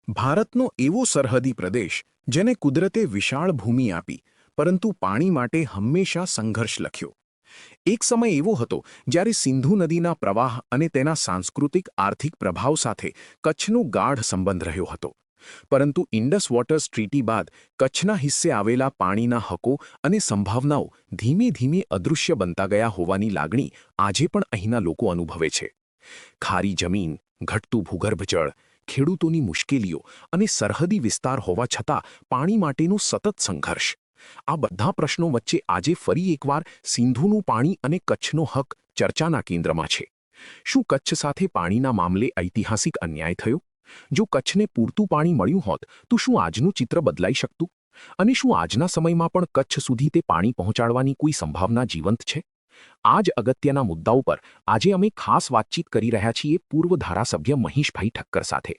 ભારતનો એવો સરહદી પ્રદેશ જેને કુદરતે વિશાળ ભૂમિ આપી પરંતુ પાણી માટે હંમેશા સંઘર્ષ લખ્યો. એક સમય એવો હતો જ્યારે સિંધુ નદીના પ્રવાહ અને તેના સાંસ્કૃતિક આર્થિક પ્રભાવ સાથે કચ્છનો ગાઢ સંબંધ રહ્યો હતો. પરંતુ ઇન્ડસ વોટર્સ ટ્રીટી બાદ કચ્છના હિસ્સે આવેલા પાણીના હકો અને સંભાવનાઓ ધીમે ધીમે અદૃશ્ય બનતા ગયા હોવાની લાગણી આજે પણ અહીંના લોકો અનુભવે છે. ખારી જમીન, ઘટતું ભૂગર્ભ જળ, ખેડૂતોની મુશ્કેલીઓ અને સરહદી વિસ્તાર હોવા છતાં પાણી માટેનો સતત સંઘર્ષ. આ બધા પ્રશ્નો વચ્ચે આજે ફરી એકવાર સિંધુનું પાણી અને કચ્છનો હક ચર્ચાના કેન્દ્રમાં છે. શું કચ્છ સાથે પાણીના મામલે ઐતિહાસિક અન્યાય થયો? જો કચ્છને પૂરતું પાણી મળ્યું હોત તો શું આજનું ચિત્ર બદલાઈ શકતું? અને શું આજના સમયમાં પણ કચ્છ સુધી તે પાણી પહોંચાડવાની કોઈ સંભાવના જીવંત છે? આ જ અગત્યના મુદ્દાઓ પર આજે અમે ખાસ વાતચીત કરી રહ્યા છીએ પૂર્વ ધારાસભ્ય મહેશભાઈ ઠક્કર સાથે,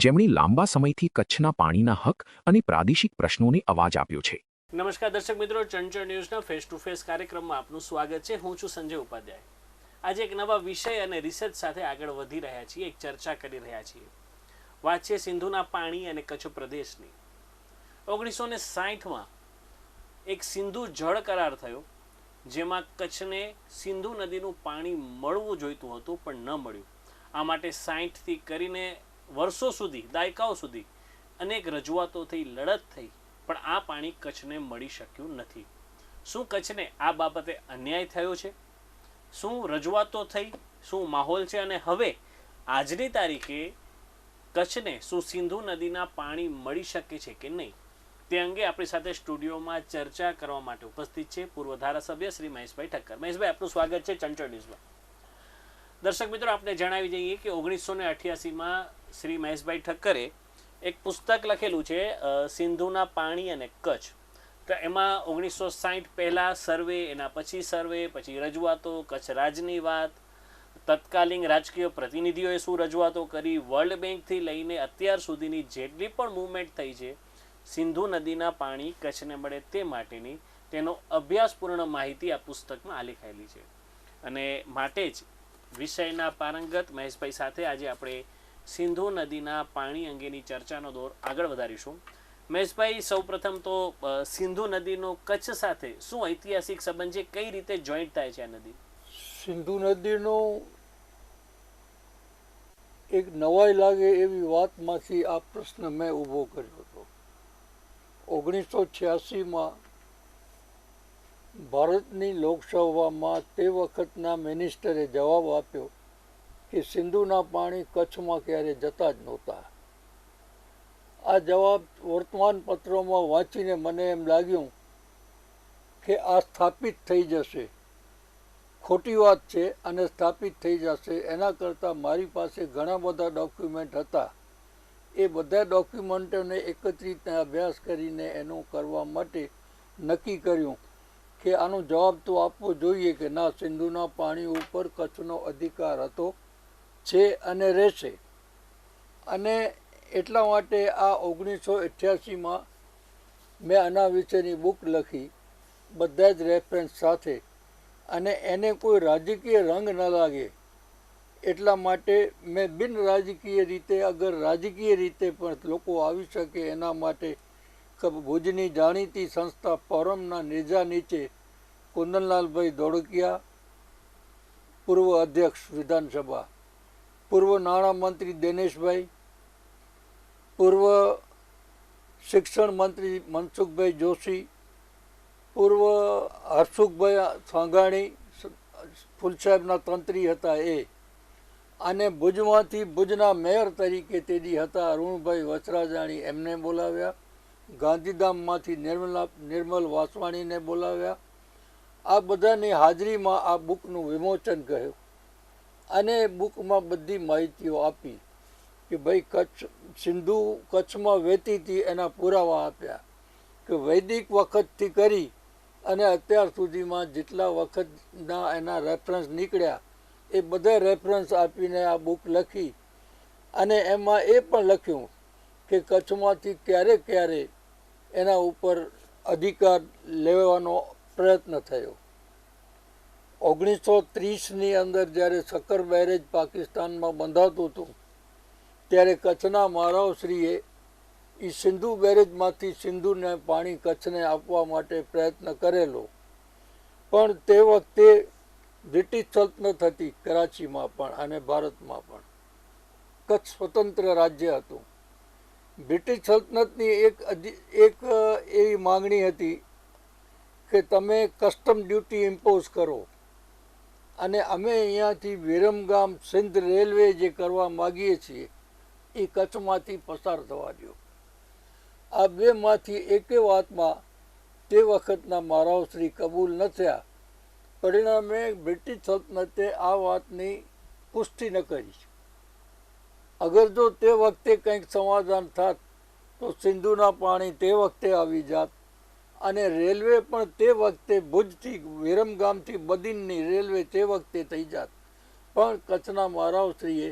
જેમણે લાંબા સમયથી કચ્છના પાણીના હક અને પ્રાદેશિક પ્રશ્નોને અવાજ આપ્યો છે. નમસ્કાર દર્શક મિત્રો, ચંચળ ન્યૂઝના ફેસ ટુ ફેસ કાર્યક્રમમાં આપનું સ્વાગત છે. હું છું સંજય ઉપાધ્યાય. આજે એક નવા વિષય અને રિસર્ચ સાથે આગળ વધી રહ્યા છીએ, એક ચર્ચા કરી રહ્યા છીએ. વાત છે સિંધુના પાણી અને કચ્છ પ્રદેશની. 1960માં એક સિંધુ જળ કરાર થયો, જેમાં કચ્છને સિંધુ નદીનું પાણી મળવું જોઈતું હતું પણ ન મળ્યું. આ માટે 60થી કરીને વર્ષો સુધી, દાયકાઓ સુધી અનેક રજૂઆતો થઈ, લડત થઈ, પણ આ પાણી કચ્છને મળી શક્યું નથી. શું કચ્છને આ બાબતે અન્યાય થયો છે? શું રજૂઆતો થઈ? શું માહોલ છે? અને હવે આજની તારીખે કચ્છને શું સિંધુ નદીના પાણી મળી શકે છે કે નહીં, તે અંગે આપણી સાથે સ્ટુડિયોમાં ચર્ચા કરવા માટે ઉપસ્થિત છે પૂર્વ ધારાસભ્ય શ્રી મહેશભાઈ ઠક્કર. મહેશભાઈ, આપનું સ્વાગત છે ચંચળ ન્યૂઝમાં. દર્શક મિત્રો, આપણે જણાવી દઈએ કે 1988માં શ્રી મહેશભાઈ ઠક્કરે એક પુસ્તક લખેલું છે સિંધુના પાણી અને કચ્છ. તો એમાં 1960 પહેલાં સર્વે, એના પછી સર્વે, પછી રજૂઆતો, કચ્છ રાજની વાત, તત્કાલીન રાજકીય પ્રતિનિધિઓએ શું રજૂઆતો કરી, વર્લ્ડ બેંકથી લઈને અત્યાર સુધીની જેટલી પણ મૂવમેન્ટ થઈ છે સિંધુ નદીના પાણી કચ્છને મળે તે માટેની, તેનો અભ્યાસપૂર્ણ માહિતી આ પુસ્તકમાં આલેખાયેલી છે. અને માટે જ વિષયના પારંગત મહેશભાઈ સાથે આજે આપણે સિંધુ નદીના પાણી અંગેની ચર્ચાનો દોર આગળ વધારીશું. મહેશભાઈ, સૌપ્રથમ તો સિંધુ નદીનો કચ્છ સાથે શું ઐતિહાસિક સંબંધ છે? કઈ રીતે જોઈન્ટ થાય છે આ નદી? સિંધુ નદીનો એક નવાઈ લાગે એવી વાતમાંથી આ પ્રશ્ન મેં ઊભો કર્યો હતો. 1986માં ભારતની લોકસભામાં તે વખતના મિનિસ્ટરે જવાબ આપ્યો કે સિંધુના પાણી કચ્છમાં ક્યારે જતા જ નહોતા. આ જવાબ વર્તમાનપત્રોમાં વાંચીને મને એમ લાગ્યું કે આ સ્થાપિત થઈ જશે. ખોટી વાત છે અને સ્થાપિત થઈ જશે. એના કરતાં મારી પાસે ઘણા બધા ડોક્યુમેન્ટ હતા. એ બધા ડોક્યુમેન્ટોને એકત્રિત અભ્યાસ કરીને એનું કરવા માટે નક્કી કર્યું કે આનો જવાબ તો આપવો જોઈએ કે ના, સિંધુના પાણી ઉપર કચ્છનો અધિકાર હતો, છે અને રહેશે. અને એટલા માટે આ 1988માં મેં આના વિશેની બુક લખી, બધા જ રેફરન્સ સાથે. અને એને કોઈ રાજકીય રંગ ન લાગે એટલા માટે મેં બિન રાજકીય રીતે, અગર રાજકીય રીતે પણ લોકો આવી શકે એના માટે ભુજની જાણીતી સંસ્થા ફોરમના નેજા નીચે કુંદનલાલભાઈ ધોળકિયા, પૂર્વ અધ્યક્ષ વિધાનસભા, પૂર્વ નાણામંત્રી દિનેશભાઈ, પૂર્વ શિક્ષણ મંત્રી મનસુખભાઈ જોશી, પૂર્વ હરસુખભાઈ સાંઘાણી, ફૂલસાહેબના તંત્રી હતા એ, અને ભુજમાંથી ભુજના મેયર તરીકે તેદી હતા અરુણભાઈ વચરાજાણી, એમને બોલાવ્યા. ગાંધીધામમાંથી નિર્મલ વાસવાણીને બોલાવ્યા. આ બધાની હાજરીમાં આ બુકનું વિમોચન કહ્યું અને બુકમાં બધી માહિતીઓ આપી કે ભાઈ સિંધુ કચ્છમાં વહેતી હતી, એના પુરાવા આપ્યા કે વૈદિક વખતથી કરી અને અત્યાર સુધીમાં જેટલા વખતના એના રેફરન્સ નીકળ્યા એ બધા રેફરન્સ આપીને આ બુક લખી. અને એમાં એ પણ લખ્યું કે કચ્છમાંથી ક્યારે ક્યારે એના ઉપર અધિકાર લેવાનો પ્રયત્ન થયો. 1930ની અંદર જ્યારે સક્કર બેરેજ પાકિસ્તાનમાં બંધાતું હતું ત્યારે કચ્છના મહારાવશ્રીએ એ સિંધુ બેરેજમાંથી સિંધુને પાણી કચ્છને આપવા માટે પ્રયત્ન કરેલો, પણ તે વખતે બ્રિટિશ સલ્તનત હતી કરાચીમાં પણ અને ભારતમાં પણ. કચ્છ સ્વતંત્ર રાજ્ય હતું. બ્રિટિશ સલ્તનતની એક એવી માંગણી હતી કે તમે કસ્ટમ ડ્યુટી ઇમ્પોઝ કરો અને અમે અહીંયાથી વિરમગામ સિંધ રેલવે જે કરવા માગીએ છીએ એ કચ્છમાંથી પસાર થવા દો. આ બેમાંથી એકે વાતમાં તે વખતના મહારાવશ્રી કબૂલ ન થયા. પરિણામે બ્રિટિશ સલ્તનતે આ વાતની પુષ્ટિ ન કરી. અગર જો તે વખતે કંઈક સમાધાન થાત તો સિંધુના પાણી તે વખતે આવી જાત અને રેલવે પણ તે વખતે ભુજથી વિરમગામથી બદીનની રેલવે તે વખતે થઈ જાત. પણ કચ્છના મહારાવશ્રીએ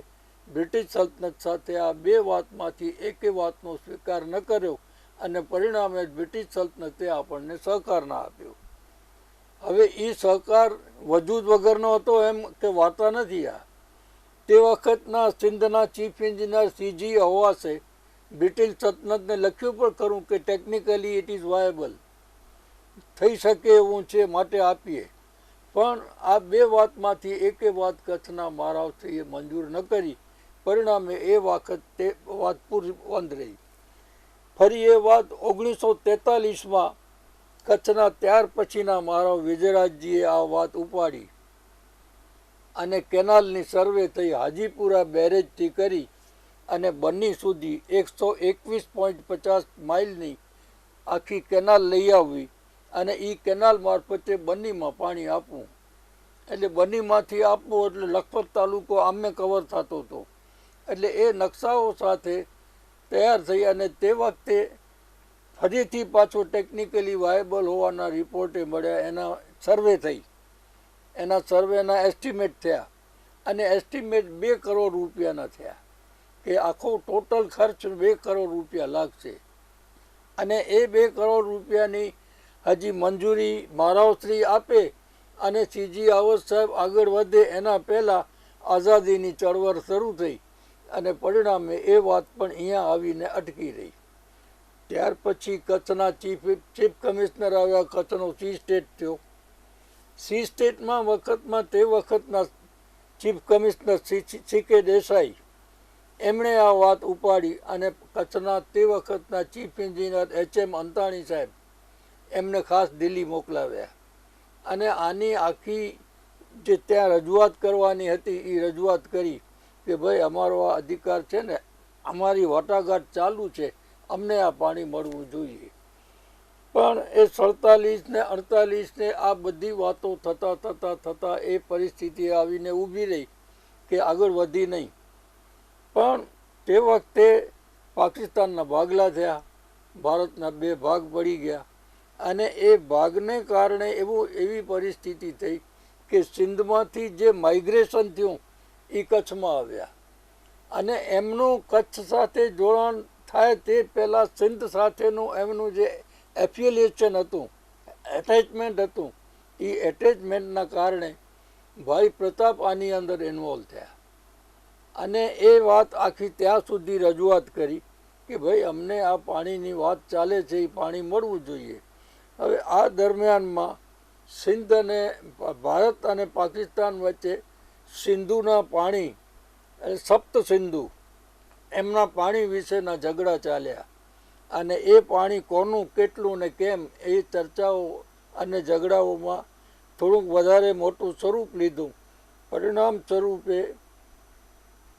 બ્રિટિશ સલ્તનત સાથે આ બે વાતમાંથી એકે વાતનો સ્વીકાર ન કર્યો અને પરિણામે બ્રિટિશ સલ્તનતે આપણને સહકાર ના આપ્યો. હવે એ સહકાર વજૂદ વગરનો હતો એમ કે વાર્તા નથી. આ તે વખતના સિંધના ચીફ એન્જિનિયર CG હવાસે બ્રિટિશ સલ્તનતને લખ્યું પણ ખરું કે ટેકનિકલી ઇટ ઇઝ વાયેબલ, થઈ શકે એવું છે માટે આપીએ. પણ આ બે વાતમાંથી એકે વાત કચ્છના મહારાવશ્રીએ મંજૂર ન કરી. પરિણામે એ વખત તે વાત પૂરી બંધ રહી. ફરી એ વાત 1943માં કચ્છના ત્યાર પછીના મહારાવ વિજયરાજજીએ આ વાત ઉપાડી અને કેનાલની સર્વે થઈ. હાજીપુરા બેરેજથી કરી અને બન્ની સુધી 121.50 માઇલની આખી કેનાલ લઈ આવવી અને એ કેનાલ મારફતે બન્નીમાં પાણી આપવું. એટલે બન્નીમાંથી આપવું એટલે લખપત તાલુકો આમે કવર થતો હતો. એટલે એ નકશાઓ સાથે તૈયાર થઈ અને તે વખતે ફરીથી પાછો ટેકનિકલી વાયેબલ હોવાના રિપોર્ટે મળ્યા. એના સર્વે થઈ, એના સર્વેના એસ્ટિમેટ થયા અને એસ્ટિમેટ 2 કરોડ રૂપિયાના થયા કે આખો ટોટલ ખર્ચ 2 કરોડ રૂપિયા લાગશે. અને એ 2 કરોડ રૂપિયાની હજી મંજૂરી મહારાવશ્રી આપે અને CG આવસ સાહેબ આગળ વધે એના પહેલાં આઝાદીની ચળવળ શરૂ થઈ અને પરિણામે એ વાત પણ અહીંયા આવીને અટકી રહી. ત્યાર પછી કચ્છના ચીફ કમિશનર આવ્યા. કચ્છનો સી સ્ટેટ થયો. સી સ્ટેટમાં તે વખતના ચીફ કમિશનર CK દેસાઈ એમણે આ વાત ઉપાડી અને કચ્છના તે વખતના ચીફ એન્જિનિયર HM અંતાણી સાહેબ એમને ખાસ દિલ્હી મોકલાવ્યા અને આની આખી જે ત્યાં રજૂઆત કરવાની હતી એ રજૂઆત કરી કે ભાઈ અમારો આ અધિકાર છે ને, અમારી વાટાઘાટ ચાલુ છે, અમને આ પાણી મળવું જોઈએ. પણ એ 47 ને 48 ને આ બધી વાતો થતાં એ પરિસ્થિતિ આવીને ઊભી રહી કે આગળ વધી નહીં. પણ તે વખતે પાકિસ્તાનના ભાગલા થયા, ભારતના 2 ભાગ પડી ગયા અને એ ભાગને કારણે એવી પરિસ્થિતિ થઈ કે સિંધમાંથી જે માઇગ્રેશન થયું એ કચ્છમાં આવ્યા અને એમનું કચ્છ સાથે જોડાણ થાય તે પહેલાં સિંધ સાથેનું એમનું જે એફિલિએશન હતું, એટેચમેન્ટ હતું, એ એટેચમેન્ટના કારણે ભાઈ પ્રતાપ આની અંદર ઇન્વોલ્વ થયા અને એ વાત આખી ત્યાં સુધી રજૂઆત કરી કે ભાઈ અમને આ પાણીની વાત ચાલે છે, એ પાણી મળવું જોઈએ. હવે આ દરમિયાનમાં સિંધ અને ભારત અને પાકિસ્તાન વચ્ચે સિંધુના પાણી સપ્ત સિંધુ એમના પાણી વિશેના ઝઘડા ચાલ્યા અને એ પાણી કોનું કેટલું ને કેમ એ ચર્ચાઓ અને ઝઘડાઓમાં થોડુંક વધારે મોટું સ્વરૂપ લીધું. પરિણામ સ્વરૂપે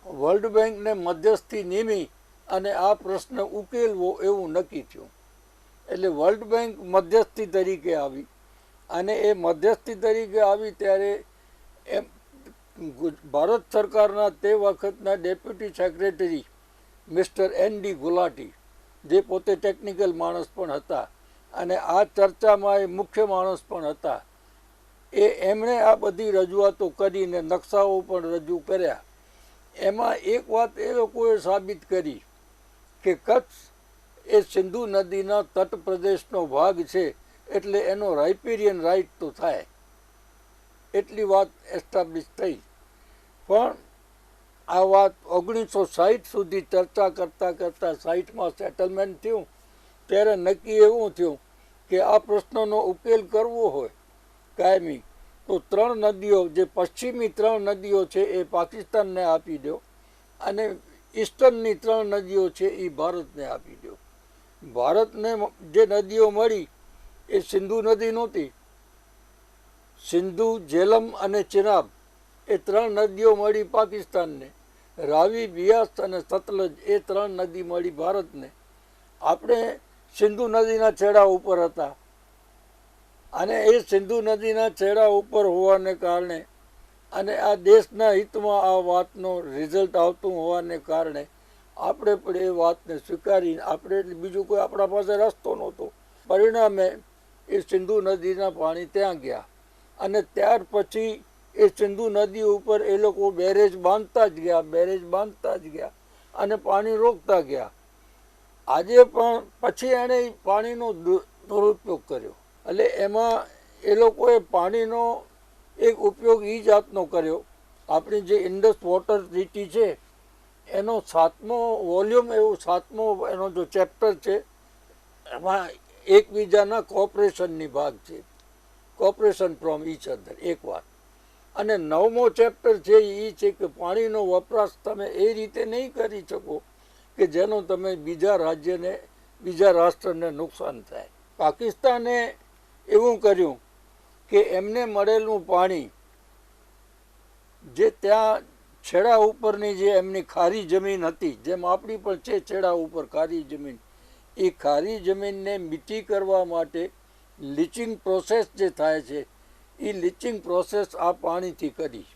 વર્લ્ડ બેંકને મધ્યસ્થી નિમી અને આ પ્રશ્ન ઉકેલવો એવું નક્કી થયું. એટલે વર્લ્ડ બેંક મધ્યસ્થી તરીકે આવી અને એ મધ્યસ્થી તરીકે આવી ત્યારે એમ ભારત સરકારના તે વખતના deputy secretary mister ND Gulati, જે પોતે ટેકનિકલ માણસ પણ હતા અને આ ચર્ચામાં એ મુખ્ય માણસ પણ હતા, એમણે આ બધી રજૂઆતો કરીને નકશાઓ પણ રજૂ કર્યા. એમાં એક વાત એ લોકોએ સાબિત કરી કે કચ્છ એ સિંધુ નદીના તટ પ્રદેશનો ભાગ છે એટલે એનો રાઇપેરિયન રાઇટ તો થાય, એટલી વાત એસ્ટાબ્લિશ થઈ. પણ આ વાત 1960 સુધી ચર્ચા કરતાં કરતાં 60માં સેટલમેન્ટ થયું ત્યારે નક્કી એવું થયું કે આ પ્રશ્નનો ઉકેલ કરવો હોય કાયમી તો 3 નદીઓ જે પશ્ચિમી 3 નદીઓ છે એ પાકિસ્તાનને આપી દો અને ઈસ્ટર્નની 3 નદીઓ છે એ ભારતને આપી દો. ભારતને જે નદીઓ મળી એ સિંધુ નદી નહોતી. સિંધુ, ઝેલમ અને ચિનાબ એ 3 નદીઓ મળી પાકિસ્તાનને. રાવી, બિયાસ અને સતલજ એ 3 નદી મળી ભારતને. આપણે સિંધુ નદીના છેડા ઉપર હતા અને એ સિંધુ નદીના છેડા ઉપર હોવાને કારણે અને આ દેશના હિતમાં આ વાતનો રિઝલ્ટ આવતું હોવાને કારણે આપણે પણ એ વાતને સ્વીકારીને આપણે બીજું કોઈ આપણા પાસે રસ્તો નહોતો. પરિણામે એ સિંધુ નદીના પાણી ત્યાં ગયા અને ત્યાર પછી એ સિંધુ નદી ઉપર એ લોકો બેરેજ બાંધતા જ ગયા અને પાણી રોકતા ગયા. આજે પણ પછી એણે પાણીનો દુરુપયોગ કર્યો. એટલે એમાં એ લોકોએ પાણીનો એક ઉપયોગ એ જાતનો કર્યો. આપણી જે ઇન્ડસ વોટર ટ્રીટી છે એનો 7મો વોલ્યુમ એનો જો ચેપ્ટર છે એમાં એકબીજાના કોઓપરેશનની ભાગ છે. કોઓપરેશન ફ્રોમ ઈચ અધર એક વાત. અને 9મો ચેપ્ટર છે એ છે કે પાણીનો વપરાશ તમે એ રીતે નહીં કરી શકો કે જેનો તમે બીજા રાજ્યને બીજા રાષ્ટ્રને નુકસાન થાય. પાકિસ્તાને એવું કર્યું કે એમને મળેલું પાણી જે ત્યાં છેડા ઉપરની જે એમની ખારી જમીન હતી, જેમ આપણી પણ છે છેડા ઉપર ખારી જમીન, એ ખારી જમીનને મીઠી કરવા માટે લીચિંગ પ્રોસેસ જે થાય છે એ લીચિંગ પ્રોસેસ આ પાણીથી કરી.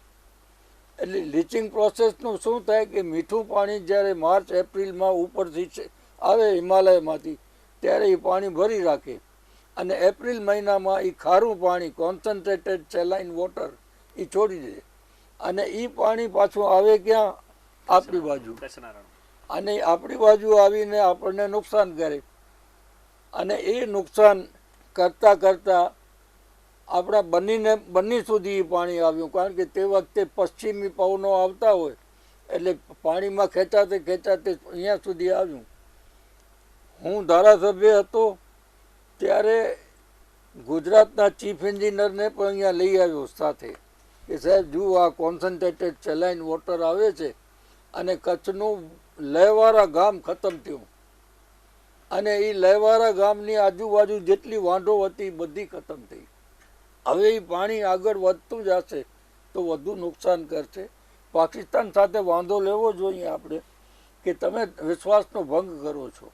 એટલે લીચિંગ પ્રોસેસનું શું થાય કે મીઠું પાણી જ્યારે માર્ચ એપ્રિલમાં ઉપરથી આવે હિમાલયમાંથી ત્યારે એ પાણી ભરી રાખે અને એપ્રિલ મહિનામાં એ ખારું પાણી કોન્સન્ટ્રેટેડ સેલાઇન વોટર એ છોડી દે અને એ પાણી પાછું આવે ક્યાં? આપણી બાજુ. અને આપણી બાજુ આવીને આપણને નુકસાન કરે અને એ નુકસાન કરતાં કરતાં આપણા બની સુધી પાણી આવ્યું. કારણ કે તે વખતે પશ્ચિમી પવનો આવતા હોય એટલે પાણીમાં ખેંચાતે અહીંયા સુધી આવ્યું. હું ધારાસભ્ય હતો ત્યારે ગુજરાતના ચીફ એન્જિનિયરને પણ અહીંયા લઈ આવ્યો સાથે કે સાહેબ જુઓ આ કોન્સન્ટ્રેટેડ સેલાઇન વોટર આવે છે અને કચ્છનું લહેવારા ગામ ખતમ થયું અને એ લહેવારા ગામની આજુબાજુ જેટલી વાંઢો હતી બધી ખતમ થઈ. હવે એ પાણી આગળ વધતું જશે તો વધુ નુકસાન કરશે. પાકિસ્તાન સાથે વાંધો લેવો જોઈએ આપણે કે તમે વિશ્વાસનો ભંગ કરો છો,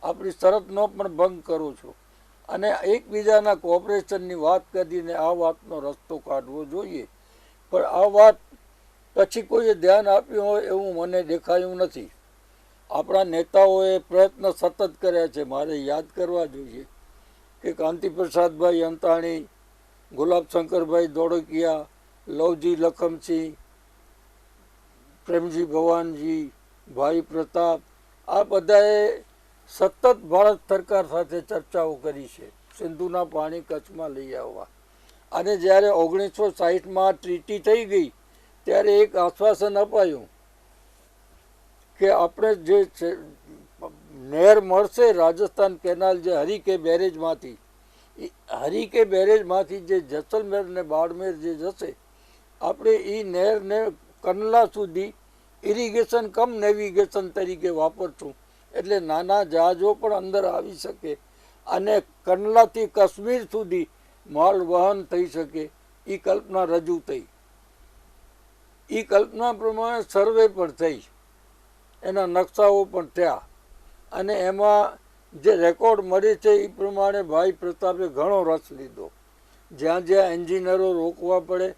આપણી શરતનો પણ ભંગ કરો છો અને એકબીજાના કોઓપરેશનની વાત કરીને આ વાતનો રસ્તો કાઢવો જોઈએ. પણ આ વાત પછી કોઈએ ધ્યાન આપ્યું હોય એવું મને દેખાયું નથી. આપણા નેતાઓએ પ્રયત્ન સતત કર્યા છે. મારે યાદ કરવા જોઈએ કે કાંતિપ્રસાદભાઈ અંતાણી, ગુલાબશંકરભાઈ ધોળકિયા, લવજી લખમસિંહ, પ્રેમજી ભવાનજી, ભાઈ પ્રતાપ, આ બધાએ સતત ભારત સરકાર સાથે ચર્ચાઓ કરી છે સિંધુના પાણી કચ્છમાં લઈ આવવા. અને જ્યારે 1960માં ટ્રીટી થઈ ગઈ ત્યારે એક આશ્વાસન અપાયું કે આપણે જે નહેર મળશે રાજસ્થાન કેનાલ જે હરીકે બેરેજમાંથી જે જેસલમેર ને બાડમેર જે જશે આપણે એ નહેરને કંડલા સુધી ઇરિગેશન કમ નેવિગેશન તરીકે વાપરશું. એટલે નાના જહાજો પણ અંદર આવી શકે અને કંડલાથી કાશ્મીર સુધી માલ વહન થઈ શકે. એ કલ્પના રજૂ થઈ. એ કલ્પના પ્રમાણે સર્વે પણ થઈ, એના નકશાઓ પણ થયા અને એમાં જે રેકોર્ડ મળે છે એ પ્રમાણે ભાઈ પ્રતાપે ઘણો રસ લીધો. જ્યાં જ્યાં એન્જિનિયરો રોકવા પડે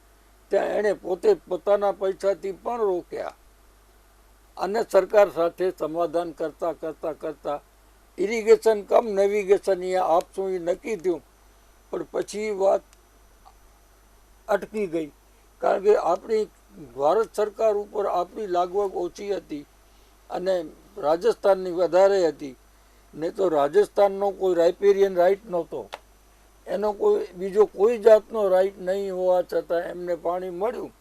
ત્યાં એણે પોતે પોતાના પૈસાથી પણ રોક્યા અને સરકાર સાથે સમાધાન કરતા ઇરિગેશન કમ નેવિગેશન અહીંયા આપશું એ નક્કી થયું. પણ પછી વાત અટકી ગઈ કારણ કે આપણી ભારત સરકાર ઉપર આપણી લાગવગ ઓછી હતી અને રાજસ્થાનની વધારે હતી. નહીં તો રાજસ્થાનનો કોઈ રાઇપેરિયન રાઇટ નહોતો, એનો કોઈ બીજો કોઈ જાતનો રાઇટ નહીં હોવા છતાં એમને પાણી મળ્યું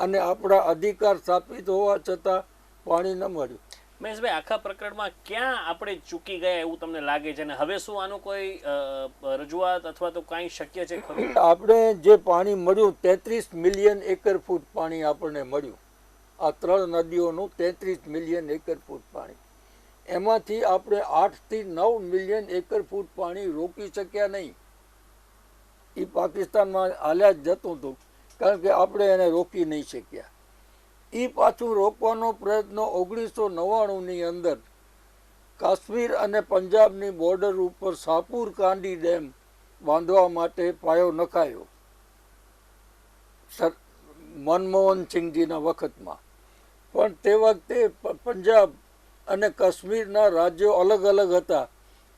અને આપણા અધિકાર સ્થાપિત હોવા છતાં પાણી ન મળ્યું. મહેશભાઈ, આખા પ્રકરણમાં ક્યાં આપણે ચૂકી ગયા એવું તમને લાગે છે, અને હવે શું આનું કોઈ રજૂઆત અથવા તો કાંઈ શક્ય છે ખરું? આપણે જે પાણી મળ્યું 33 મિલિયન એકર ફૂટ પાણી આપણને મળ્યું. આ 3 નદીઓનું 33 મિલિયન એકર ફૂટ પાણી, એમાંથી આપણે 8 થી 9 મિલિયન એકર ફૂટ પાણી રોકી શક્યા નહીં. એ પાકિસ્તાનમાં હાલ્યા જ જતું હતું, કારણ કે આપણે એને રોકી નહીં શક્યા. એ પાછું રોકવાનો પ્રયત્ન 1999ની અંદર કાશ્મીર અને પંજાબની બોર્ડર ઉપર સાપુર કાંડી ડેમ બાંધવા માટે પાયો નખાયો મનમોહન સિંહજીના વખતમાં. પણ તે વખતે પંજાબ અને કાશ્મીરના રાજ્યો અલગ અલગ હતા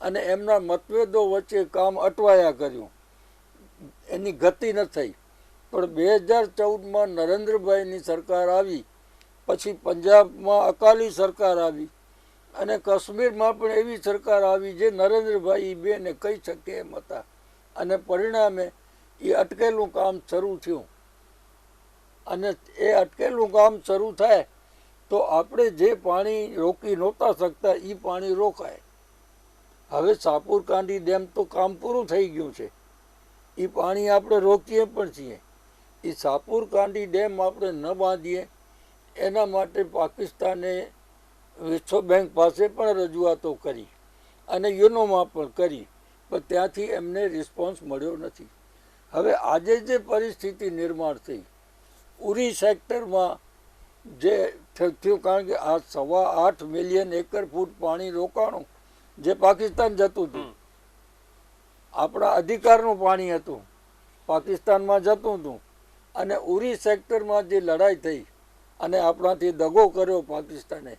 અને એમના મતભેદો વચ્ચે કામ અટવાયા કર્યું, એની ગતિ ન થઈ. પણ 2014માં નરેન્દ્રભાઈની સરકાર આવી, પછી પંજાબમાં અકાલી સરકાર આવી અને કાશ્મીરમાં પણ એવી સરકાર આવી જે નરેન્દ્રભાઈ બેને કહી શકે એમ હતા, અને પરિણામે એ અટકેલું કામ શરૂ થયું. અને એ અટકેલું કામ શરૂ થાય તો આપણે જે પાણી રોકી નહોતા શકતા એ પાણી રોકાય. હવે સાપુર કાંડી ડેમ તો કામ પૂરું થઈ ગયું છે, એ પાણી આપણે રોકીએ પણ છીએ. એ સાપુર કાંડી ડેમ આપણે ન બાંધીએ એના માટે પાકિસ્તાને વિશ્વ બેંક પાસે પણ રજૂઆતો કરી અને યુનોમાં પણ કરી, પણ ત્યાંથી એમને રિસ્પોન્સ મળ્યો નથી. હવે આજે જે પરિસ્થિતિ નિર્માણ થઈ ઉરી સેક્ટરમાં જે થયું, કારણ કે આ 8.25 મિલિયન એકર ફૂટ પાણી રોકાણું જે પાકિસ્તાન જતું હતું, આપણા અધિકારનું પાણી હતું, પાકિસ્તાનમાં જતું હતું. અને ઉરી સેક્ટરમાં જે લડાઈ થઈ અને આપણાથી દગો કર્યો પાકિસ્તાને,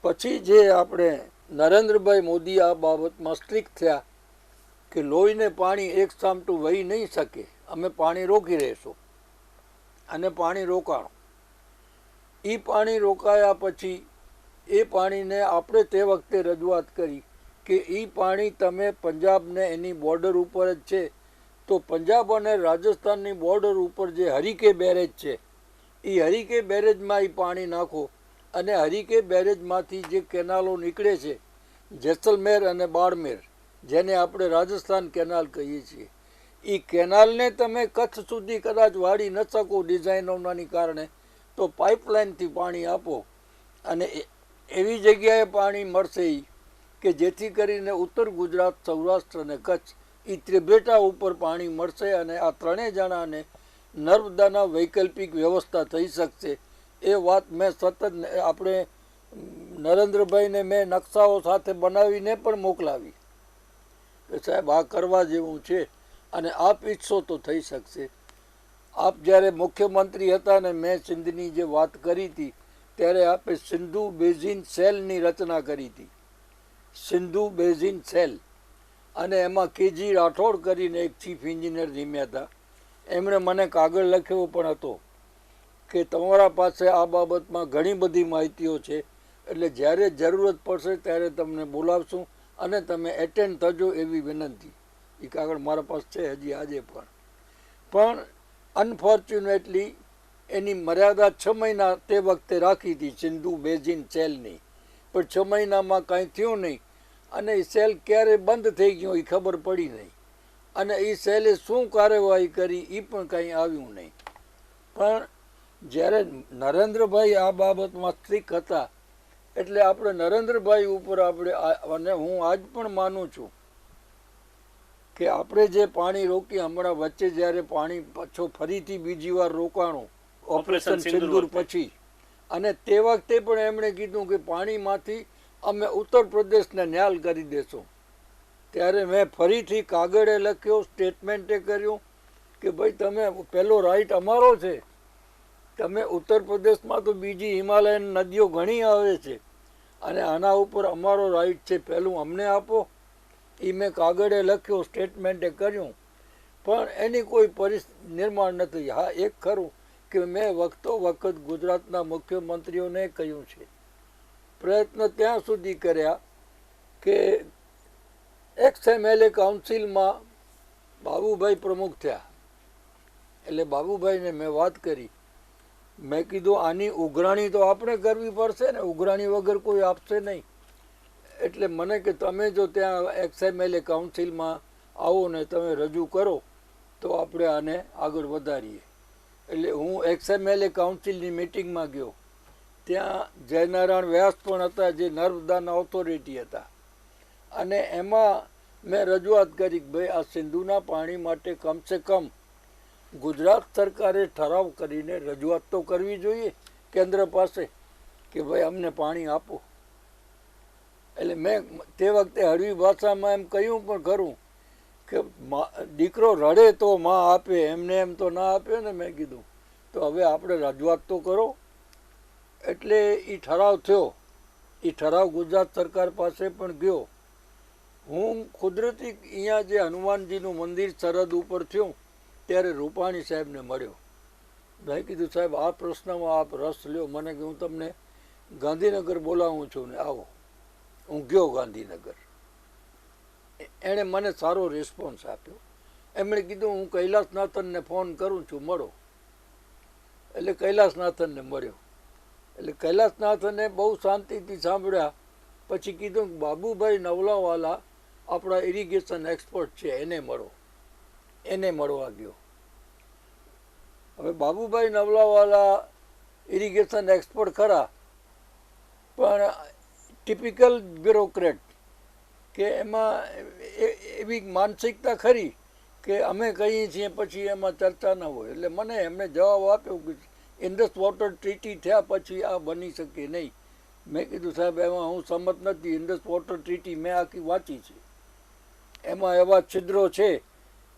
પછી જે આપણે નરેન્દ્રભાઈ મોદી આ બાબતમાં સ્ટ્રિક્ટ થયા કે લોહીને પાણી એક સામટું વહી નહીં શકે, અમે પાણી રોકી રહીશું, અને પાણી રોકાણું. એ પાણી રોકાયા પછી એ પાણીને આપણે તે વખતે રજૂઆત કરી કે એ પાણી તમે પંજાબને એની બોર્ડર ઉપર જ છે, તો પંજાબ અને રાજસ્થાનની બોર્ડર ઉપર જે હરીકે બેરેજ છે એ હરીકે બેરેજમાં એ પાણી નાખો, અને હરીકે બેરેજમાંથી જે કેનાલો નીકળે છે જેસલમેર અને બાડમેર, જેને આપણે રાજસ્થાન કેનાલ કહીએ છીએ, એ કેનાલને તમે કચ્છ સુધી કદાચ વાળી ન શકો ડિઝાઇનોનાની કારણે, તો પાઇપલાઇનથી પાણી આપો અને એવી જગ્યાએ પાણી મળશે કે જેથી કરીને ઉત્તર ગુજરાત, સૌરાષ્ટ્ર અને કચ્છ એ ત્રિભેટા ઉપર પાણી મળશે, અને આ ત્રણેય જણાને નર્મદાના વૈકલ્પિક વ્યવસ્થા થઈ શકશે. એ વાત મેં સતત આપણે નરેન્દ્રભાઈને મેં નકશાઓ સાથે બનાવીને પણ મોકલાવી કે સાહેબ આ કરવા જેવું છે અને આપ ઈચ્છો તો થઈ શકશે. આપ જ્યારે મુખ્યમંત્રી હતા ને મેં સિંધની જે વાત કરી હતી ત્યારે આપે સિંધુ બેઝિન સેલની રચના કરી હતી, સિંધુ બેઝિન સેલ. અને એમાં કેજી રાઠોડ કરીને એક ચીફ એન્જિનિયર નિમ્યા હતા, એમણે મને કાગળ લખ્યો પણ હતો કે તમારા પાસે આ બાબતમાં ઘણી બધી માહિતીઓ છે, એટલે જ્યારે જરૂરત પડશે ત્યારે તમને બોલાવશું અને તમે એટેન્ડ થજો એવી વિનંતી. એ કાગળ મારા પાસે છે હજી આજે પણ અનફોર્ચ્યુનેટલી એની મર્યાદા 6 મહિના તે વખતે રાખી હતી સિંધુ બેઝિન સેલની, પણ 6 મહિનામાં કાંઈ થયું નહીં અને એ સેલ ક્યારે બંધ થઈ ગયો એ ખબર પડી નહીં, અને એ સેલે શું કાર્યવાહી કરી એ પણ કંઈ આવ્યું નહીં. પણ જ્યારે નરેન્દ્રભાઈ આ બાબતમાં સ્ટ્રિક હતા એટલે આપણે નરેન્દ્રભાઈ ઉપર આપણે, અને હું આજ પણ માનું છું કે આપણે જે પાણી રોકી, હમણાં વચ્ચે જ્યારે પાણી પાછો ફરીથી બીજી વાર રોકાણું ઓપરેશન સિંદૂર પછી, અને તે વખતે પણ એમણે કીધું કે પાણીમાંથી અમે ઉત્તર પ્રદેશને ન્યાલ કરી દેશું, ત્યારે મેં ફરીથી કાગળે લખ્યો, સ્ટેટમેન્ટે કર્યું કે ભાઈ તમે પહેલો રાઈટ અમારો છે, તમે ઉત્તર પ્રદેશમાં તો બીજી હિમાલયન નદીઓ ઘણી આવે છે અને આના ઉપર અમારો રાઈટ છે, પહેલું અમને આપો. એ મેં કાગળે લખ્યો, સ્ટેટમેન્ટે કર્યું, પણ એની કોઈ નિર્માણ નથી. હા, એક ખરું કે મેં વખતો વખત ગુજરાતના મુખ્યમંત્રીઓને કહ્યું છે, પ્રયત્ન ત્યાં સુધી કર્યા કે XMLA કાઉન્સિલમાં બાબુભાઈ પ્રમુખ થયા, એટલે બાબુભાઈને મેં વાત કરી મેં કીધું આની ઉઘરાણી તો આપણે કરવી પડશે ને, ઉઘરાણી વગર કોઈ આપશે નહીં. એટલે મને કે તમે જો ત્યાં XMLA કાઉન્સિલમાં આવો ને તમે રજૂ કરો તો આપણે આને આગળ વધારીએ. એટલે હું XMLA કાઉન્સિલની મિટિંગમાં ગયો. ત્યાં જયનારાયણ વ્યાસ પણ હતા, જે નર્મદાના ઓથોરિટી હતા, અને એમાં મેં રજૂઆત કરી કે ભાઈ આ સિંધુના પાણી માટે કમસે કમ ગુજરાત સરકારે ઠરાવ કરીને રજૂઆત તો કરવી જોઈએ કેન્દ્ર પાસે કે ભાઈ અમને પાણી આપો. એટલે મેં તે વખતે હળવી ભાષામાં એમ કહ્યું પણ ખરું કે દીકરો રડે તો માં આપે, એમને એમ તો ના આપે ને. મેં કીધું તો હવે આપણે રજૂઆત તો કરો. એટલે એ ઠરાવ થયો. એ ઠરાવ ગુજરાત સરકાર પાસે પણ ગયો. હું કુદરતી અહીંયા જે હનુમાનજીનું મંદિર સરહદ ઉપર થયું ત્યારે રૂપાણી સાહેબને મળ્યો. મેં કીધું સાહેબ આ પ્રશ્નમાં આપ રસ લ્યો, મને કે હું તમને ગાંધીનગર બોલાવું છું ને આવો. હું ગયો ગાંધીનગર. એણે મને સારો રિસ્પોન્સ આપ્યો. એમણે કીધું હું કૈલાસનાથનને ફોન કરું છું, મળો. એટલે કૈલાસનાથનને મળ્યો. એટલે કૈલાસનાથને બહુ શાંતિથી સાંભળ્યા. પછી કીધું કે બાબુભાઈ નવલાવાલા આપણા ઇરિગેશન એક્સપર્ટ છે, એને મળો. એને મળવા ગયો. હવે બાબુભાઈ નવલાવાલા ઇરિગેશન એક્સપર્ટ ખરા, પણ ટિપિકલ બ્યુરોક્રેટ, કે એમાં એવી માનસિકતા ખરી કે અમે કહીએ છીએ પછી એમાં ચર્ચા ન હોય. એટલે મને એમને જવાબ આપ્યો કે ઇન્ડસ વોટર ટ્રીટી થયા પછી આ બની શકે નહીં. મેં કીધું સાહેબ એમાં હું સંમત નથી. ઇન્ડસ વોટર ટ્રીટી મેં આખી વાંચી છે, એમાં એવા છિદ્રો છે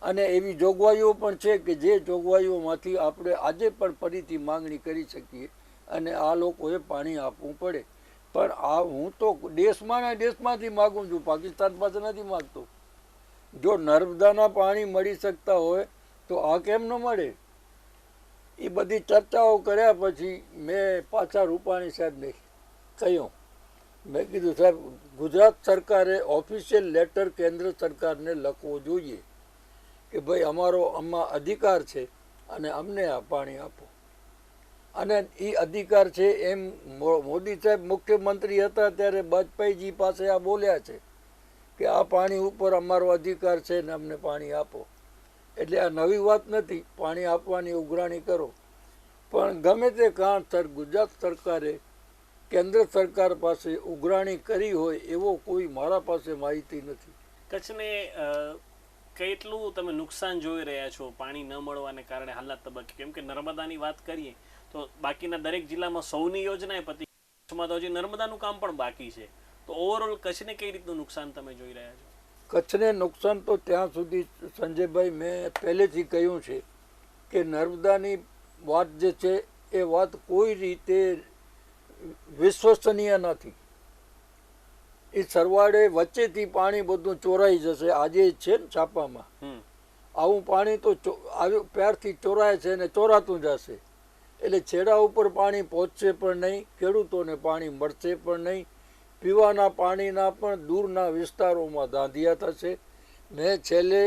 અને એવી જોગવાઈઓ પણ છે કે જે જોગવાઈઓમાંથી આપણે આજે પણ ફરીથી માંગણી કરી શકીએ અને આ લોકોએ પાણી આપવું પડે. પણ આ હું તો દેશમાં ને દેશમાંથી માગું છું, પાકિસ્તાન પાસે નથી માગતો. જો નર્મદાના પાણી મળી શકતા હોય તો આ કેમ ન મળે? એ બધી ચર્ચાઓ કર્યા પછી મેં પાછા રૂપાણી સાહેબને કહ્યું. મેં કીધું સાહેબ ગુજરાત સરકારે ઓફિશિયલ લેટર કેન્દ્ર સરકારને લખવો જોઈએ કે ભાઈ અમારો આમાં અધિકાર છે અને અમને આ પાણી આપો. અને એ અધિકાર છે એમ મોદી સાહેબ મુખ્યમંત્રી હતા ત્યારે વાજપેયીજી પાસે આ બોલ્યા છે કે આ પાણી ઉપર અમારો અધિકાર છે ને અમને પાણી આપો. એટલે આ નવી વાત નથી, પાણી આપવાની ઉઘરાણી કરો. પણ ગમે તે કારણસર ગુજરાત સરકારે કેન્દ્ર સરકાર પાસે ઉઘરાણી કરી હોય એવો કોઈ મારા પાસે માહિતી નથી. કચ્છને કેટલું તમે નુકસાન જોઈ રહ્યા છો પાણી ન મળવાને કારણે હાલના તબક્કે? કેમ કે નર્મદાની વાત કરીએ તો બાકીના દરેક જિલ્લામાં સૌની યોજનાએ પતી, કચ્છમાં તો હજી નર્મદાનું કામ પણ બાકી છે. તો ઓવરઓલ કચ્છને કઈ રીતનું નુકસાન તમે જોઈ રહ્યા છો? કચ્છને નુકસાન તો ત્યાં સુધી સંજયભાઈ મેં પહેલેથી કહ્યું છે કે નર્મદાની વાત જે છે એ વાત કોઈ રીતે વિશ્વસનીય નથી. એ સરવાળે વચ્ચેથી પાણી બધું ચોરાઈ જશે. આજે છે ને છાપામાં આવું પાણી તો આવ્યું પ્યારથી ચોરાય છે ને ચોરાતું જશે. એટલે છેડા ઉપર પાણી પહોંચશે પણ નહીં, ખેડૂતોને પાણી મળશે પણ નહીં, પીવાના પાણીના પણ દૂરના વિસ્તારોમાં ધાંધિયા થશે. મેં છેલ્લે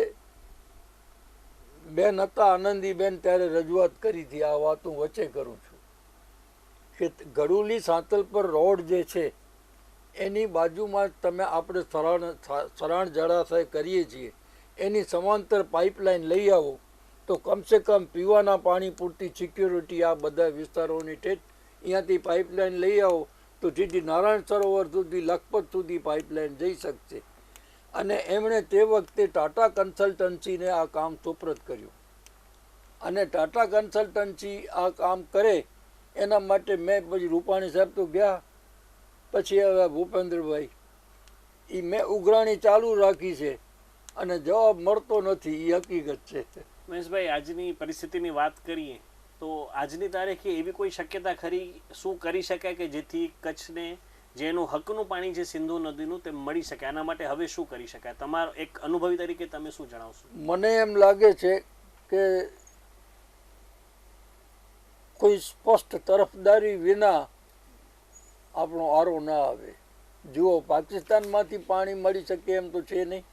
બેન હતા આનંદીબેન ત્યારે રજૂઆત કરી હતી. આ વાત હું વચ્ચે કરું છું કે ગડુલી સાંતલ પર રોડ જે છે એની બાજુમાં તમે આપણે સરાણ જળાશય કરીએ છીએ એની સમાંતર પાઇપલાઇન લઈ આવો તો કમસે કમ પીવાના પાણી પૂરતી સિક્યોરિટી આ બધા વિસ્તારોની ઠેઠ અહીંયાથી પાઇપલાઇન લઈ આવો તો સીધી નારાયણ સરોવર સુધી લખપત સુધી પાઇપલાઇન જઈ શકશે. અને એમણે તે વખતે ટાટા કન્સલ્ટન્સીને આ કામ સુપ્રત કર્યું. અને ટાટા કન્સલ્ટન્સી આ કામ કરે એના માટે મેં પછી રૂપાણી સાહેબ તો ગયા, પછી હવે ભૂપેન્દ્રભાઈ એ મેં ઉઘરાણી ચાલુ રાખી છે અને જવાબ મળતો નથી. એ હકીકત છે. મહેશભાઈ, આજની પરિસ્થિતિની વાત કરીએ તો આજની તારીખે એવી કોઈ શક્યતા ખરી, શું કરી શકાય કે જેથી કચ્છને જેનું હકનું પાણી છે સિંધુ નદીનું તે મળી શકે? આના માટે હવે શું કરી શકાય? તમારો એક અનુભવી તરીકે તમે શું જણાવશો? મને એમ લાગે છે કે કોઈ સ્પષ્ટ તરફદારી વિના આપણો આરો ના આવે. જુઓ, પાકિસ્તાનમાંથી પાણી મળી શકે એમ તો છે નહીં.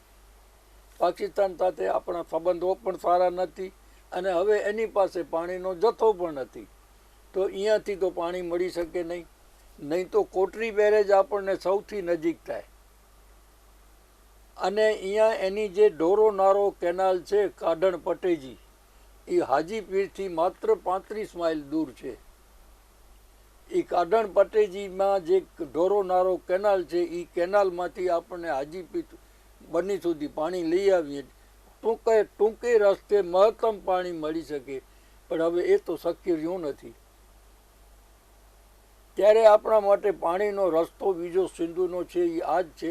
પાકિસ્તાન સાથે આપણા સંબંધો પણ સારા નથી અને હવે એની પાસે પાણીનો જથ્થો પણ નથી. તો અહીંયાથી તો પાણી મળી શકે નહીં. નહીં તો કોટરી બેરેજ આપણને સૌથી નજીક થાય. અને અહીંયા એની જે ઢોરો નારો કેનાલ છે કાઢણ પટેજી, એ હાજીપીરથી માત્ર 35 માઇલ દૂર છે. એ કાઢણ પટેજીમાં જે ઢોરો નારો કેનાલ છે, એ કેનાલમાંથી આપણને હાજીપીર બની સુધી પાણી લઈ આવીએ. ટૂંકે રસ્તે મહત્તમ પાણી મળી શકે, પણ હવે એ તો શક્ય રહ્યું નથી. ત્યારે આપણા માટે પાણીનો રસ્તો બીજો સિંધુનો છે એ આ જ છે.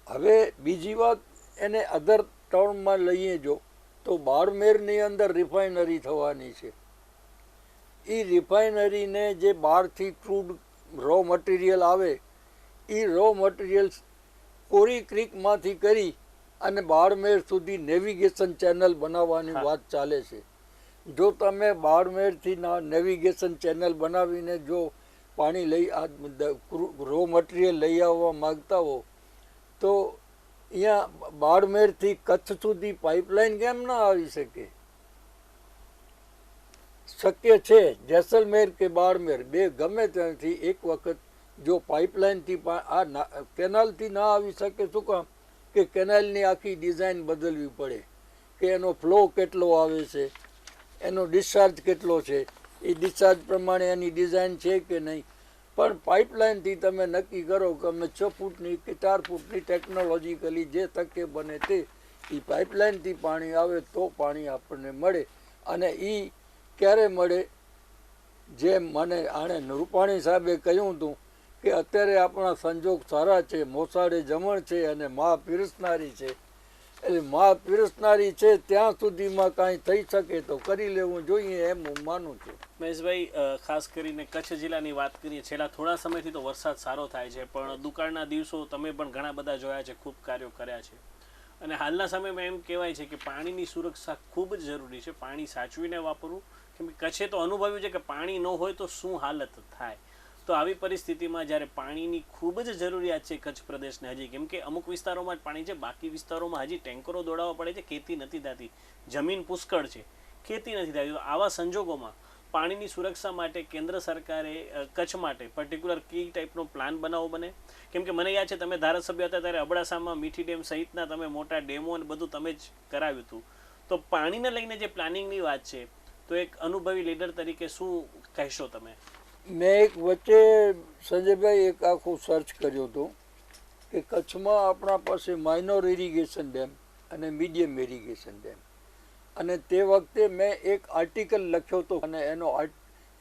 હવે બીજી વાત, એને અધર ટર્મમાં લઈએ જો તો બારમેરની અંદર રિફાઇનરી થવાની છે. એ રિફાઇનરીને જે બહારથી ક્રૂડ રો મટીરિયલ આવે, એ રો મટીરિયલ કોરી ક્રીકમાંથી કરી અને બારમેર સુધી નેવિગેશન ચેનલ બનાવવાની વાત ચાલે છે. જો તમે બારમેરથી નેવિગેશન ચેનલ બનાવીને જો પાણી લઈ રો મટીરિયલ લઈ આવવા માગતા હો, તો અહીંયા બારમેરથી કચ્છ સુધી પાઇપલાઇન કેમ ના આવી શકે? શક્ય છે. જેસલમેર કે બારમેર બે ગમે ત્યાંથી એક વખત જો પાઇપલાઇનથી આ કેનાલથી ના આવી શકે. શું કામ? કે કેનાલની આખી ડિઝાઇન બદલવી પડે, કે એનો ફ્લો કેટલો આવે છે, એનો ડિસ્ચાર્જ કેટલો છે, એ ડિસ્ચાર્જ પ્રમાણે એની ડિઝાઇન છે કે નહીં. પણ પાઇપલાઇનથી તમે નક્કી કરો કે અમે 6 ફૂટની કે 4 ફૂટની ટેકનોલોજીકલી જે તકે બને તે, એ પાઇપલાઇનથી પાણી આવે તો પાણી આપણને મળે. અને એ ક્યારે મળે? જેમ મને આણે રૂપાણી સાહેબે કહ્યું હતું કે અત્યારે આપણા સંજોગ સારા છે, મોસાળે જમણ છે અને મા પીરસનારી છે. એટલે મા પીરસનારી છે ત્યાં સુધીમાં કાંઈ થઈ શકે તો કરી લેવું જોઈએ, એમ હું માનું છું. મહેશભાઈ, ખાસ કરીને કચ્છ જિલ્લાની વાત કરીએ, છેલ્લા થોડા સમયથી તો વરસાદ સારો થાય છે, પણ દુકાળના દિવસો તમે પણ ઘણા બધા જોયા છે, ખૂબ કાર્યો કર્યા છે. અને હાલના સમયમાં એમ કહેવાય છે કે પાણીની સુરક્ષા ખૂબ જ જરૂરી છે. પાણી સાચવીને વાપરવું, કેમ કે કચ્છે તો અનુભવ્યું છે કે પાણી ન હોય તો શું હાલત થાય. તો આવી પરિસ્થિતિમાં જ્યારે પાણીની ખૂબ જ જરૂરિયાત છે કચ્છ પ્રદેશને હજી, કેમ કે અમુક વિસ્તારોમાં જ પાણી છે, બાકી વિસ્તારોમાં હજી ટેન્કરો દોડાવવા પડે છે, ખેતી નથી થતી, જમીન પુષ્કળ છે, ખેતી નથી થતી. તો આવા સંજોગોમાં પાણીની સુરક્ષા માટે કેન્દ્ર સરકારે કચ્છ માટે પર્ટિક્યુલર કઈ ટાઈપનો પ્લાન બનાવવો બને? કેમ કે મને યાદ છે તમે ધારાસભ્ય હતા ત્યારે અબડાસામાં મીઠી ડેમ સહિતના તમે મોટા ડેમો અને બધું તમે જ કરાવ્યું હતું. તો પાણીને લઈને જે પ્લાનિંગની વાત છે, તો એક અનુભવી લીડર તરીકે શું કહેશો તમે? મેં એક વચ્ચે સંજયભાઈ એક આખું સર્ચ કર્યું હતું કે કચ્છમાં આપણા પાસે માઇનોર ઇરિગેશન ડેમ અને મીડિયમ ઇરિગેશન ડેમ, અને તે વખતે મેં એક આર્ટિકલ લખ્યો હતો અને એનો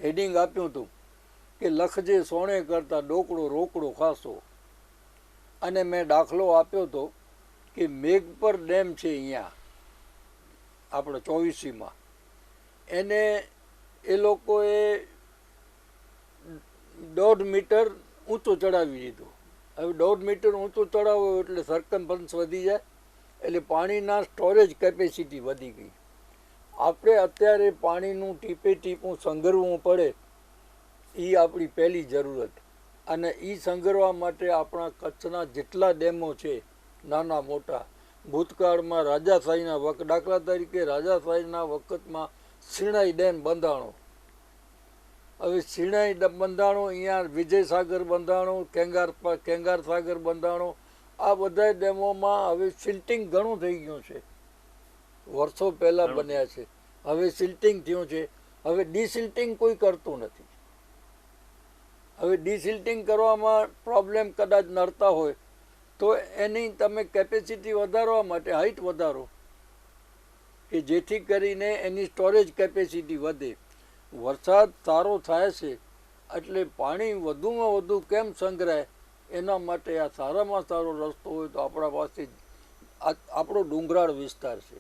હેડિંગ આપ્યું હતું કે લખજે સોણે કરતા ડોકડો રોકડો ખાસો. અને મેં દાખલો આપ્યો હતો કે મેઘપર ડેમ છે અહીંયા આપણે 24માં, એને એ લોકોએ 1.5 મીટર ઊંચો ચડાવી દીધો. હવે 1.5 મીટર ઊંચો ચડાવો એટલે સરકમફરન્સ વધી જાય, એટલે પાણીના સ્ટોરેજ કેપેસિટી વધી ગઈ. આપણે અત્યારે પાણીનું ટીપે ટીપું સંઘરવું પડે, એ આપણી પહેલી જરૂરત. અને એ સંઘરવા માટે આપણા કચ્છના જેટલા ડેમો છે નાના મોટા, ભૂતકાળમાં રાજાશાહીના દાખલા તરીકે રાજાશાહીના વખતમાં શિણાઈ ડેમ બંધાણો. હવે શિણાઈ બંધાણો, અહીંયા વિજયસાગર બંધાણો, કેંગાર સાગર બંધાણો, આ બધા ડેમોમાં હવે સિલ્ટિંગ ઘણું થઈ ગયું છે. વર્ષો પહેલાં બન્યા છે, હવે સિલ્ટિંગ થયું છે. હવે ડિસિલ્ટિંગ કોઈ કરતું નથી. હવે ડિસિલ્ટિંગ કરવામાં પ્રોબ્લેમ કદાચ નડતા હોય તો એની તમે કેપેસિટી વધારવા માટે હાઇટ વધારો, કે જેથી કરીને એની સ્ટોરેજ કેપેસિટી વધે. વરસાદ સારો થાય છે એટલે પાણી વધુમાં વધુ કેમ સંગ્રહાય, એના માટે આ સારામાં સારો રસ્તો હોય તો આપણા પાસે આપણો ડુંગરાળ વિસ્તાર છે.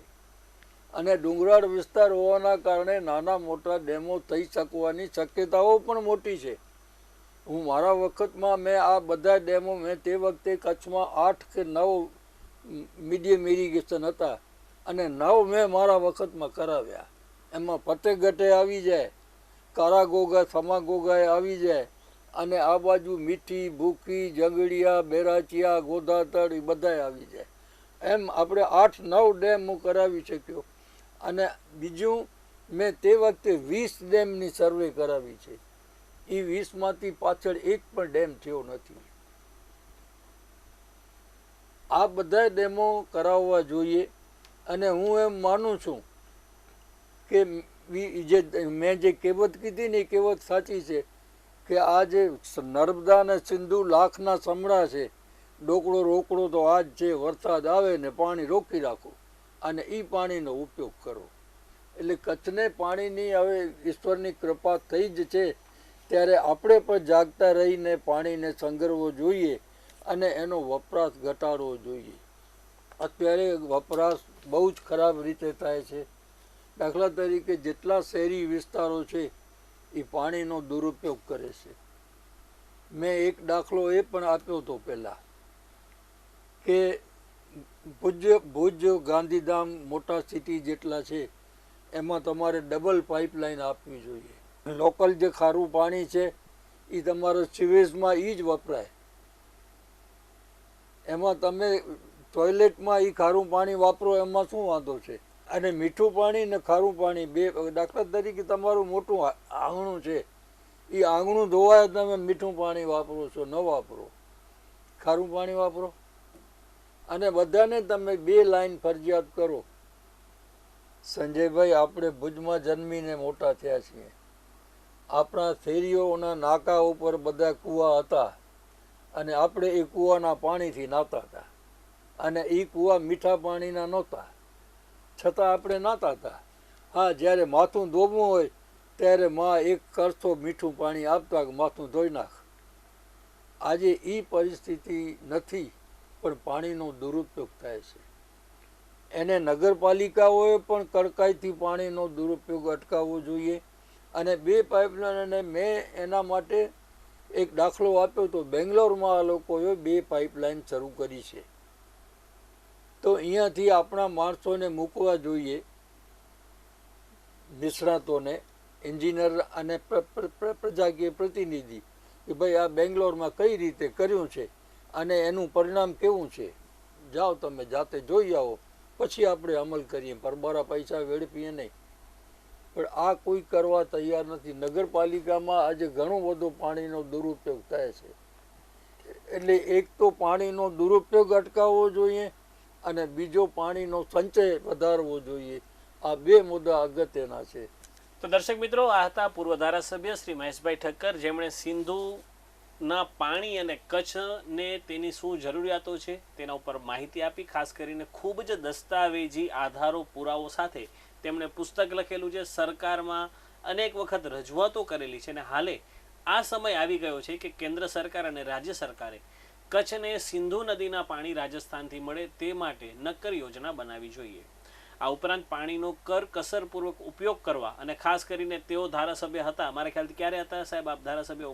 અને ડુંગરાળ વિસ્તાર હોવાના કારણે નાના મોટા ડેમો થઈ શકવાની શક્યતાઓ પણ મોટી છે. હું મારા વખતમાં મેં આ બધા ડેમો મેં તે વખતે કચ્છમાં 8 કે 9 મીડિયમ ઇરિગેશન હતા અને 9 મેં મારા વખતમાં કરાવ્યા. એમાં ફતેગઢે આવી જાય, કારાગોગા સમાગોગાએ આવી જાય, અને આ બાજુ મીઠી, ભૂકી, જંગડિયા, બેરાચિયા, ગોધાતળ એ બધાય આવી જાય. એમ આપણે 8-9 ડેમ હું કરાવી શક્યો. અને બીજું મેં તે વખતે 20 ડેમની સર્વે કરાવી છે. એ 20માંથી પાછળ એક પણ ડેમ થયો નથી. આ બધા ડેમો કરાવવા જોઈએ. અને હું એમ માનું છું કે મેં જે કહેવત કીધી ને એ કહેવત સાચી છે કે આ જે નર્મદા અને સિંધુ લાખના સમડા છે, ડોકડો રોકડો તો આજ છે, વરસાદ આવે ને પાણી રોકી રાખો અને એ પાણીનો ઉપયોગ કરો. એટલે કચ્છને પાણીની હવે ઈશ્વરની કૃપા થઈ જ છે, ત્યારે આપણે પણ જાગતા રહીને પાણીને સંગ્રહવો જોઈએ અને એનો વપરાશ ઘટાડવો જોઈએ. અત્યારે વપરાશ બહુ જ ખરાબ રીતે થાય છે. દાખલા તરીકે જેટલા શહેરી વિસ્તારો છે એ પાણીનો દુરુપયોગ કરે છે. મેં એક દાખલો એ પણ આપ્યો હતો પહેલાં કે ભુજ ગાંધીધામ મોટા સિટી જેટલા છે એમાં તમારે ડબલ પાઇપલાઇન આપવી જોઈએ. લોકલ જે ખારું પાણી છે એ તમારા સિવેજમાં એ જ વપરાય. એમાં તમે ટોયલેટમાં એ ખારું પાણી વાપરો એમાં શું વાંધો છે? અને મીઠું પાણી ને ખારું પાણી બે, દાખલા તરીકે તમારું મોટું આંગણું છે, એ આંગણું ધોવાય તમે મીઠું પાણી વાપરો છો, ન વાપરો, ખારું પાણી વાપરો. અને બધાને તમે 2 લાઈન ફરજિયાત કરો. સંજયભાઈ, આપણે ભુજમાં જન્મીને મોટા થયા છીએ. આપણા શેરીઓના નાકા ઉપર બધા કૂવા હતા અને આપણે એ કૂવાના પાણીથી નાતા હતા. અને એ કૂવા મીઠા પાણીના નહોતા, છતાં આપણે નાતા હતા. હા, જ્યારે માથું ધોવું હોય ત્યારે માં એક કરતો મીઠું પાણી આપતા કે માથું ધોઈ નાખ. આજે એ પરિસ્થિતિ નથી, પણ પાણીનો દુરુપયોગ થાય છે. એને નગરપાલિકાઓએ પણ કડકાઈથી પાણીનો દુરુપયોગ અટકાવવો જોઈએ. અને 2 પાઇપલાઇન, મેં એના માટે એક દાખલો આપ્યો તો બેંગ્લોરમાં આ લોકોએ 2 પાઇપલાઇન શરૂ કરી છે. તો અહીંયાથી આપણા માણસોને મૂકવા જોઈએ, નિષ્ણાતોને, એન્જિનિયર અને પ્રજાકીય પ્રતિનિધિ, કે ભાઈ આ બેંગ્લોરમાં કઈ રીતે કર્યું છે અને એનું પરિણામ કેવું છે. જાઓ તમે જાતે જોઈ આવો, પછી આપણે અમલ કરીએ. પરબારા પૈસા વેડફીએ નહીં. પણ આ કોઈ કરવા તૈયાર નથી. નગરપાલિકામાં આજે ઘણો બધો પાણીનો દુરુપયોગ થાય છે. એટલે એક તો પાણીનો દુરુપયોગ અટકાવવો જોઈએ અને બીજો પાણીનો સંચય વધારવો જોઈએ. આ 2 મુદ્દા અગત્યના છે. તો દર્શક મિત્રો, આ હતા પૂર્વ ધારાસભ્ય શ્રી મહેશભાઈ ઠક્કર, જેમણે સિંધુના પાણી અને કચ્છને તેની શું જરૂરિયાતો છે તેના ઉપર માહિતી આપી. ખાસ કરીને ખૂબ જ દસ્તાવેજી આધારો પુરાવો સાથે તેમણે પુસ્તક લખેલું છે. સરકારમાં અનેક વખત રજૂઆતો કરેલી છે અને હાલે આ સમય આવી ગયો છે કે કેન્દ્ર સરકાર અને રાજ્ય સરકારે કચ્છને સિંધુ નદીના પાણી રાજસ્થાનથી મળે તે માટે નક્કર યોજના બનાવવી જોઈએ. આ ઉપરાંત પાણીનો કરકસરપૂર્વક ઉપયોગ કરવા અને ખાસ કરીને તેઓ ધારાસભ્ય હતા, મારા ખ્યાલથી ક્યારે હતા સાહેબ આપ ધારાસભ્ય?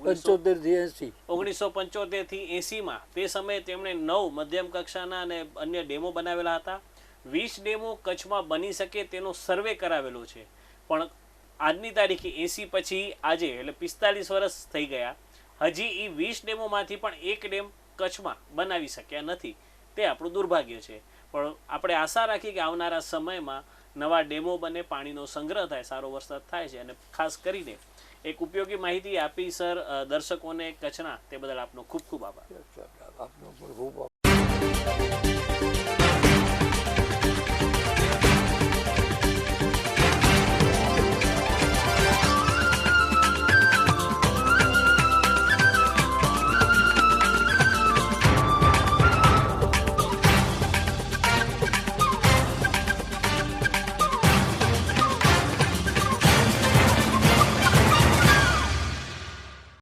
1975 થી 80માં. તે સમયે તેમણે 9 મધ્યમ કક્ષાના અને અન્ય ડેમો બનાવેલા હતા. 20 ડેમો કચ્છમાં બની શકે તેનો સર્વે કરાવેલો છે. પણ આજની તારીખે 80 પછી આજે એટલે 45 વર્ષ થઈ ગયા, હજી એ 20 ડેમોમાંથી પણ એક ડેમ કચ્છમાં બનાવી શક્યા નથી. તે આપણું દુર્ભાગ્ય છે. પણ આપણે આશા રાખીએ કે આવનારા સમયમાં નવા ડેમો બને, પાણીનો સંગ્રહ થાય, સારો વરસાદ થાય છે. અને ખાસ કરીને એક ઉપયોગી માહિતી આપી સર દર્શકોને કચ્છના, તે બદલ આપનો ખૂબ ખૂબ આભાર. આપનો પણ ખૂબ આભાર.